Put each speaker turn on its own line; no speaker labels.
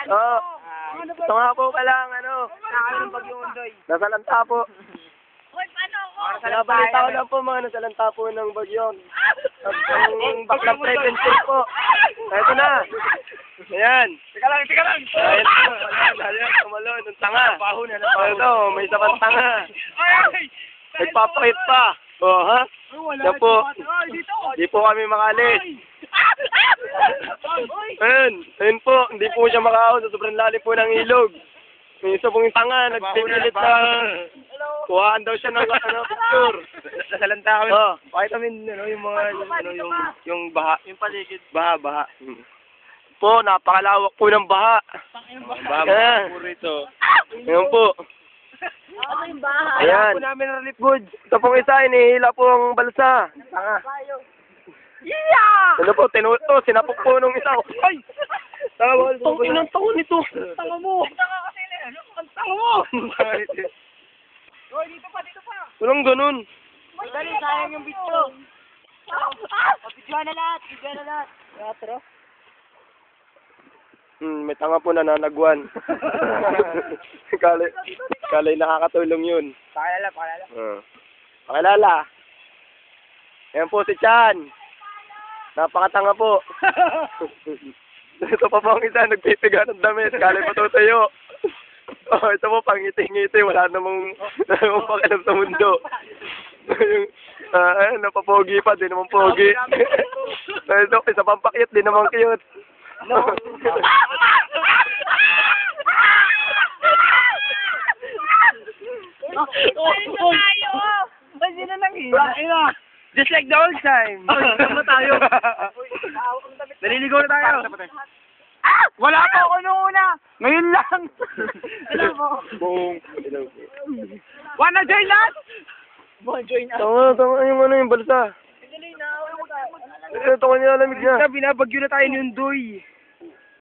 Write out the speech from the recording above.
Oo. Ito nga po palang, ano.
Nakakaroon ng bagyong undoy.
Nasalanta po.
Hoy, paano ako?
Nabalita ko lang po mga nasalanta po ng bagyo. Ang baklang prevention po. Ito na. Ayan.
Teka lang.
Ayan po. Ayan, tumalon. Ang tanga. Ito, may isa pang tanga. Nagpapakit pa. O, ha? Yan po. Hindi po kami makalis. Ayun po. Hindi po siya makaahon sa sobrang lalim po ng ilog. May isa pong tanga. Nagpipilit na kuhaan daw siya ng picture.
Nasalanta kami.
Oh.
Pakita kami yung mga, yung baha.
Yung paligid. Baha. Po, napakalawak po ng baha.
Baha, puro ito.
Ayan po.
Ano yung bahay?
Ayan.
Po namin relief goods.
Ito pong isa, inihila po ang balsa. Tanga.
Yeah!
Ano po, tinuto, sinapok po nung isa. Ay!
Tawal.
Tong inang taon nito.
Tanga mo! Tanga kasi ano? Ang tanga mo! Hoy, dito pa!
Walang ganun.
Dali, sayang yung bitso. Bigyan na lahat. Teatro?
May tanga po nananagwan. Kalay nakakatulong yun.
Pakilala.
Pakilala. Ayan po si Chan. Napakatanga po. Ito pa po ang isa, nagpipiga ng damit. Kalay patutuyo. Oh, ito po, pangiti-ngiti. Wala namang pakialam sa mundo. Ayun, napapogi pa. Di naman pogi. Ito, isa pang pakit. Di naman cute.
No. Tayo! Ba't sino nangyayari?
Just like the old time.
Sama tayo.
Naliligaw na tayo. Wala pa ako nung una. Ngayon lang.
Alam mo?
Boom.
Wanna join us?
Join us.
Tama yung balsa.
Dali na.
Ito kanya lamig niya.
Binabagyo na tayo ni Undoy.